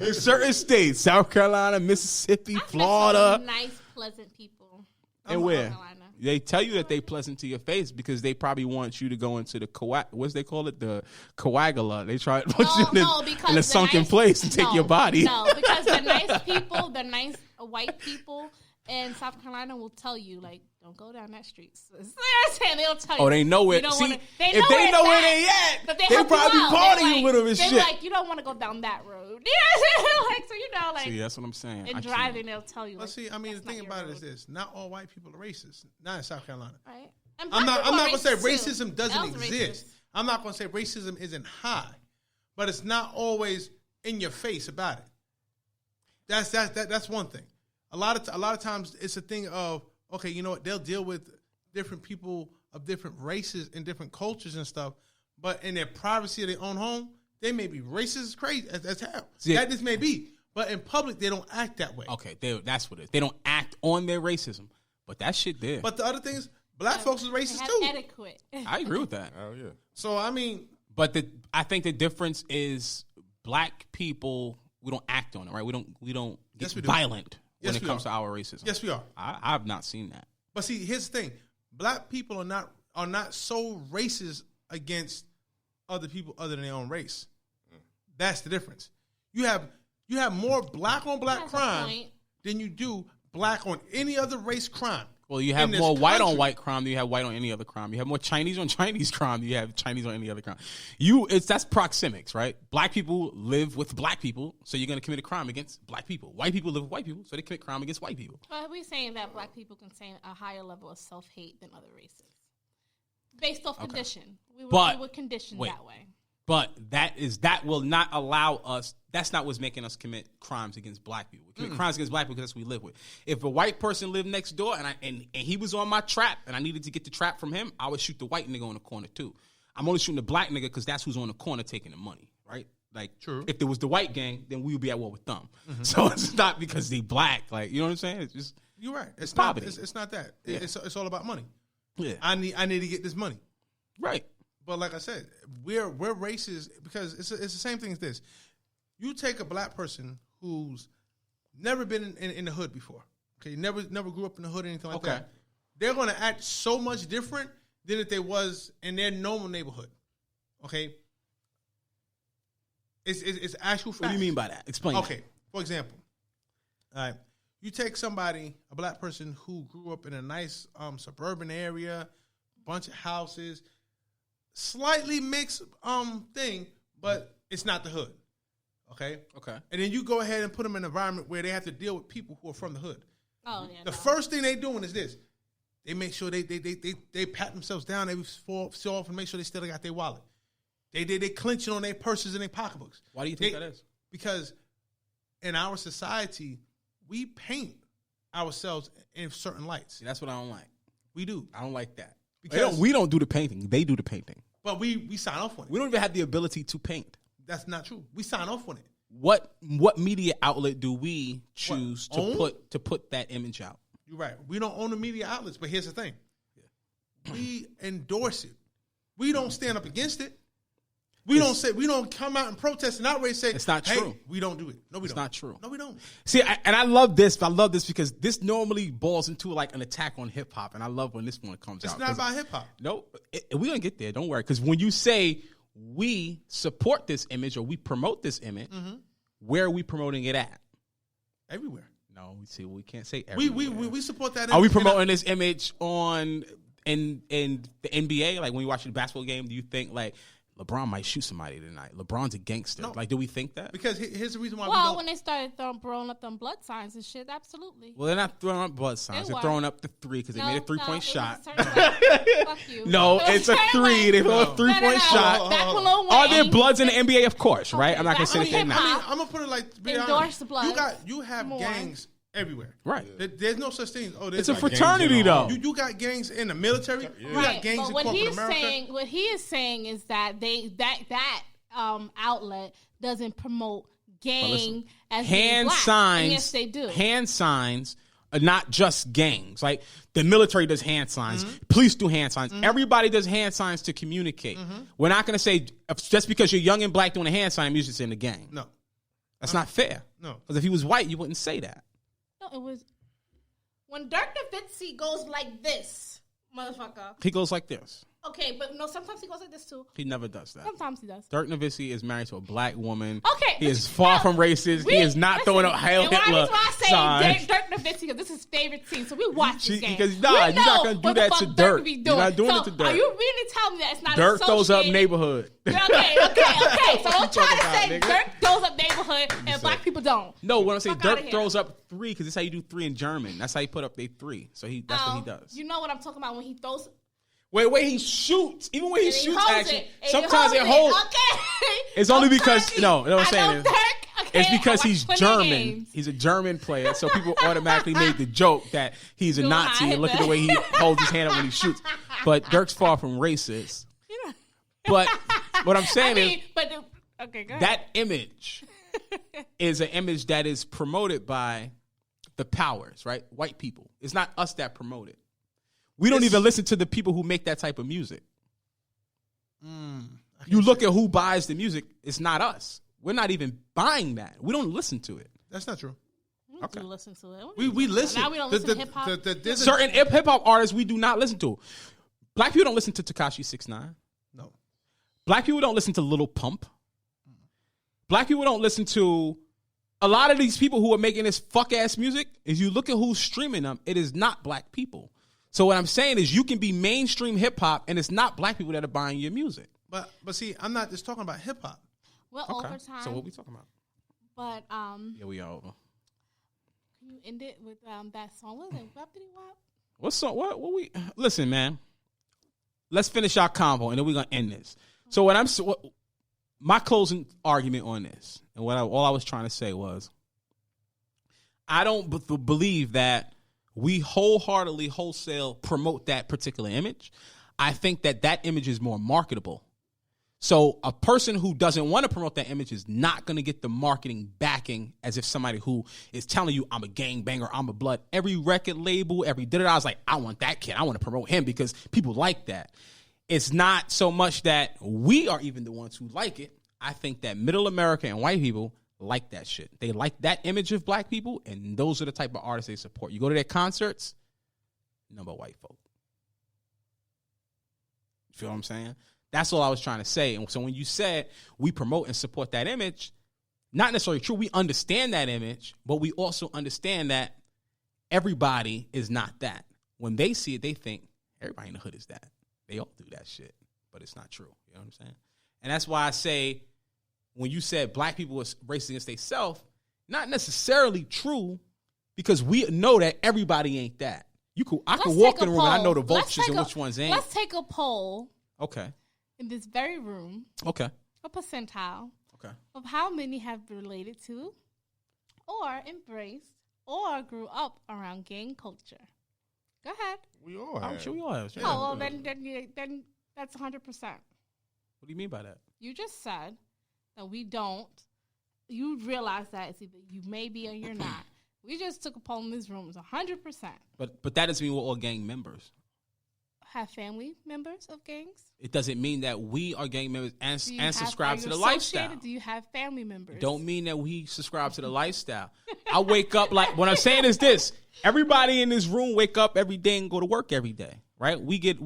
In certain states, South Carolina, Mississippi, Florida. Nice, pleasant people. And where? They tell you that they pleasant to your face because they probably want you to go into the what's they call it? The coagula. They try to put you in a sunken place and take your body. No, because the nice people, the nice white people in South Carolina will tell you, like, don't go down that street. So, they'll tell you. Oh, they know it. See, if they know where they at, they probably partying with them and shit. They're like, you don't want to go down that road. Like, so like. See, that's what I'm saying. In driving, they'll tell you. Well, see, I mean, the thing about it is this: not all white people are racist. Not in South Carolina. Right. I'm not going to say racism doesn't exist. I'm not going to say racism isn't high, but it's not always in your face about it. That's one thing. A lot of times it's a thing of, okay, you know what? They'll deal with different people of different races and different cultures and stuff, but in their privacy of their own home, they may be racist as crazy as hell. See, that this may be, but in public they don't act that way. Okay, that's what it is. They don't act on their racism, but that shit there. But the other thing is, black folks is racist too. Etiquette. I agree with that. Oh yeah. So I mean, but I think the difference is black people, we don't act on it, right? We don't get violent when it comes to our racism. Yes, we are. I have not seen that. But see, here's the thing: black people are not so racist against other people other than their own race. That's the difference. You have more black on black crime than you do black on any other race crime. Well, you have more white on white crime than you have white on any other crime. You have more Chinese on Chinese crime than you have Chinese on any other crime. That's proxemics, right? Black people live with black people, so you're going to commit a crime against black people. White people live with white people, so they commit crime against white people. Well, we're saying that black people contain a higher level of self-hate than other races, based off condition. We were conditioned that way. But that will not allow us. That's not what's making us commit crimes against black people. We commit crimes against black people because that's what we live with. If a white person lived next door and he was on my trap and I needed to get the trap from him, I would shoot the white nigga on the corner too. I'm only shooting the black nigga because that's who's on the corner taking the money, right? Like, true. If there was the white gang, then we would be at war with them. Mm-hmm. So it's not because they black. Like, you know what I'm saying? It's just you're right. It's poverty. It's not that. Yeah. It's all about money. Yeah. I need to get this money. Right. But like I said, we're racist because it's the same thing as this. You take a black person who's never been in the hood before, okay, never grew up in the hood or anything like that. They're going to act so much different than if they was in their normal neighborhood, okay? It's actual fact. What do you mean by that? Explain. Okay, for example, all right, you take a black person who grew up in a nice suburban area, bunch of houses, slightly mixed thing, but it's not the hood. Okay? And then you go ahead and put them in an environment where they have to deal with people who are from the hood. Oh, yeah. The first thing they doing is this. They make sure they pat themselves down, they fall off and make sure they still got their wallet. They clenching on their purses and their pocketbooks. Why do you think that is? Because in our society, we paint ourselves in certain lights. See, that's what I don't like. We do. I don't like that. Because we don't do the painting. They do the painting. But we sign off on it. We don't even have the ability to paint. That's not true. We sign off on it. What media outlet do we choose to put that image out? You're right. We don't own the media outlets, but here's the thing. Yeah. We endorse it. We don't stand up against it. We don't come out and protest and outrage say it's not true. Hey, we don't do it. No, we don't. It's not true. No, we don't. See, I love this. I love this because this normally balls into like an attack on hip hop, and I love when this one comes out. It's not about hip hop. No, we're gonna get there. Don't worry, because when you say we support this image or we promote this image, where are we promoting it at? Everywhere. No, we can't say everywhere. We support that. Are we promoting this image in the NBA? Like when you watch the basketball game, do you think like LeBron might shoot somebody tonight? LeBron's a gangster. No. Like, do we think that? Because here's the reason why. Well, when they started throwing up them blood signs and shit, absolutely. Well, they're not throwing up blood signs. They're throwing up the three because they made a 3-point shot. Fuck you. No, it's a three. They throw a 3-point shot. Are there bloods in the NBA? Of course, right? I'm not gonna say that they're not. I'm gonna put it like endorse blood. You have gangs everywhere. Right. There's no such thing. It's a fraternity, though. You got gangs in the military. You got gangs in corporate America. What he is saying is that that outlet doesn't promote gang as hand signs. And yes, they do. Hand signs are not just gangs. Like the military does hand signs. Police do hand signs. Everybody does hand signs to communicate. We're not going to say just because you're young and black doing a hand sign, you're just in the gang. No. That's not fair. No. Because if he was white, you wouldn't say that. No, it was when Dirk Nowitzki goes like this, motherfucker. He goes like this. Okay, but no, sometimes he goes like this too. He never does that. Sometimes he does. Dirk Nowitzki is married to a black woman. Okay. He is far from racist. He is not throwing up Hail Hitler signs. Dirk Nowitzki, because this is his favorite scene, so we watch this game. Because, you're not going to do that to Dirk. You're not doing it to Dirk. Are you really telling me that it's not Dirk throws up neighborhood. Okay. So don't try to say Dirk throws up neighborhood and black people don't. No, what I'm saying, Dirk throws up 3 because that's how you do 3 in German. That's how you put up their 3. So that's what he does. You know what I'm talking about when he throws... Wait, he shoots. Even when he shoots, actually, sometimes it holds. Okay. It's only because you know what I'm saying. Okay. It's because he's German. He's a German player, so people automatically made the joke that he's a Nazi. And look at the way he holds his hand up when he shoots. But Dirk's far from racist. But what I'm saying is, okay, go ahead. That image is an image that is promoted by the powers, right? White people. It's not us that promote it. We don't even listen to the people who make that type of music. You look at who buys the music, it's not us. We're not even buying that. We don't listen to it. That's not true. We do listen to it. We listen. Now we don't listen to hip hop. Certain hip hop artists we do not listen to. Black people don't listen to Tekashi 6ix9ine. No. Black people don't listen to Lil Pump. Black people don't listen to a lot of these people who are making this fuck ass music. If you look at who's streaming them, it is not black people. So what I'm saying is you can be mainstream hip hop and it's not black people that are buying your music. But see, I'm not just talking about hip hop. Well, okay. over time. So what we talking about? But yeah, we are over. Can you end it with that song? What is it? Whoppity Wop? What song? What we listen, man. Let's finish our convo and then we're gonna end this. So my closing argument on this, and all I was trying to say was, I don't believe that we wholeheartedly wholesale promote that particular image. I think that image is more marketable. So a person who doesn't want to promote that image is not going to get the marketing backing as if somebody who is telling you I'm a gangbanger, I'm a blood. Every record label, every I was like, I want that kid. I want to promote him because people like that. It's not so much that we are even the ones who like it. I think that middle America and white people like that shit. They like that image of black people, and those are the type of artists they support. You go to their concerts, number white folk. You feel what I'm saying? That's all I was trying to say. And so when you said we promote and support that image, not necessarily true. We understand that image, but we also understand that everybody is not that. When they see it, they think everybody in the hood is that. They all do that shit, but it's not true. You know what I'm saying? And that's why I say, when you said black people was racist against themselves, not necessarily true, because we know that everybody ain't that. I could walk in the room and I know the vultures and which ones ain't. Let's take a poll. Okay. In this very room. Okay. A percentile. Okay. Of how many have related to, or embraced, or grew up around gang culture. Go ahead. We all have. I'm sure we all have. Yeah. Oh, well, then that's 100%. What do you mean by that? You just said that we don't. You realize that it's either you may be or you're not. We just took a poll in this room. It's 100%. But that doesn't mean we're all gang members. Have family members of gangs? It doesn't mean that we are gang members and subscribe to the lifestyle. Do you have family members? Don't mean that we subscribe to the lifestyle. I wake up like, what I'm saying is this. Everybody in this room wake up every day and go to work every day, right? We get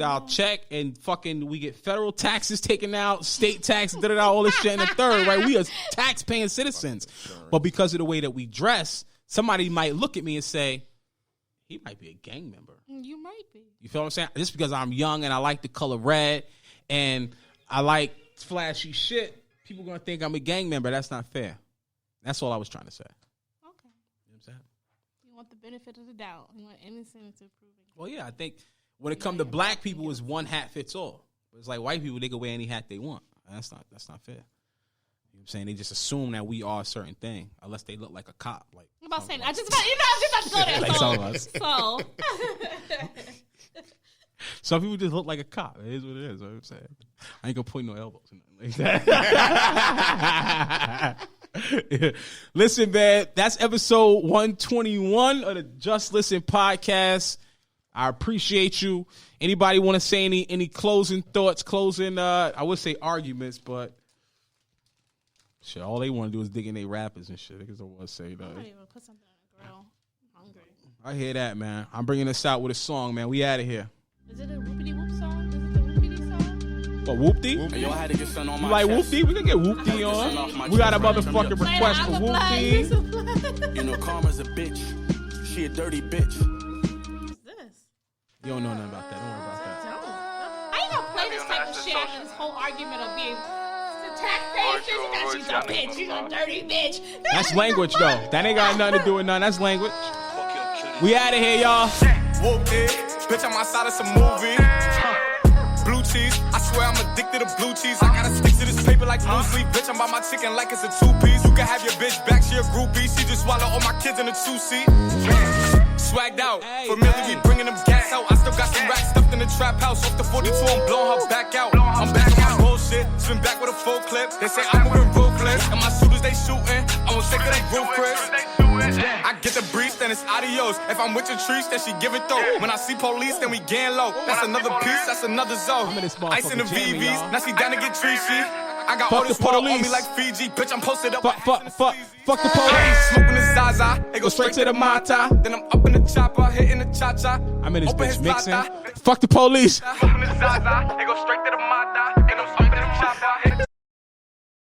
our check and we get federal taxes taken out, state taxes, all this shit in the third, right? We are tax-paying citizens. But because of the way that we dress, somebody might look at me and say, he might be a gang member. You might be. You feel what I'm saying? Just because I'm young and I like the color red and I like flashy shit, people are going to think I'm a gang member. That's not fair. That's all I was trying to say. Okay. You know what I'm saying? You want the benefit of the doubt. You want innocence until proven. Well, yeah, I think when it comes to black people, it's one hat fits all. But it's like white people, they can wear any hat they want. That's not fair. You know what I'm saying? They just assume that we are a certain thing unless they look like a cop. Like I'm about saying, I just about to go there. Like some of us. So some people just look like a cop. It is what it is. What I'm saying. I ain't gonna point no elbows or nothing like that. Listen, man, that's episode 121 of the Just Listen podcast. I appreciate you. Anybody want to say any closing thoughts? I would say arguments, but Shit, all they want to do is dig in their rappers and shit. Niggas don't want to say that. I'm ready to put something on the grill. I'm hungry. I hear that, man. I'm bringing us out with a song, man. We out of here. Is it a whoopity whoop song? Is it the whoopity song? What, Whoopty? Yo, I had to get something on my You like chest. Whoopty? We can get Whoopty on. We got a motherfucking request for Whoopty. You know, Karma's a bitch. She a dirty bitch. What's this? You don't know nothing about that. Don't worry about that. I ain't gonna play this type of shit after this whole argument of being taxation. She's a bitch. She's a dirty bitch. That's language, though. That ain't got nothing to do with nothing. That's language. We out of here, y'all. Whoop it. Bitch, I'm outside of some movie. Blue cheese. I swear I'm addicted to blue cheese. I gotta stick to this paper like blue sleep. Bitch, I'm by my chicken like it's a two-piece. You can have your bitch back, she a groupie. She just swallow all my kids in a two-seat. Swagged out. Familiar, we bringing them gas out. I still got some racks stuffed in the trap house. Off the 42, I'm blowing her back out. I'm back on my bullshit. Spin back with a full clip. They say I'm moving ruthless. And my shooters, they shooting. I won't take it, they roof, Chris. I get the breeze, then it's adios. If I'm with your trees, then she give it though. When I see police, then we gang low. That's another piece, that's another zone. Ice in the VVs, now she down to get treachy. I got all this water on me like Fiji. Bitch, I'm posted up. Fuck the police. Smoking the Zaza, it goes straight to the Mata. Then I'm up in the chopper, hitting the cha-cha. I'm in this Open bitch his mixing. plata. Fuck the police. Smoking the Zaza, it goes straight to the Mata.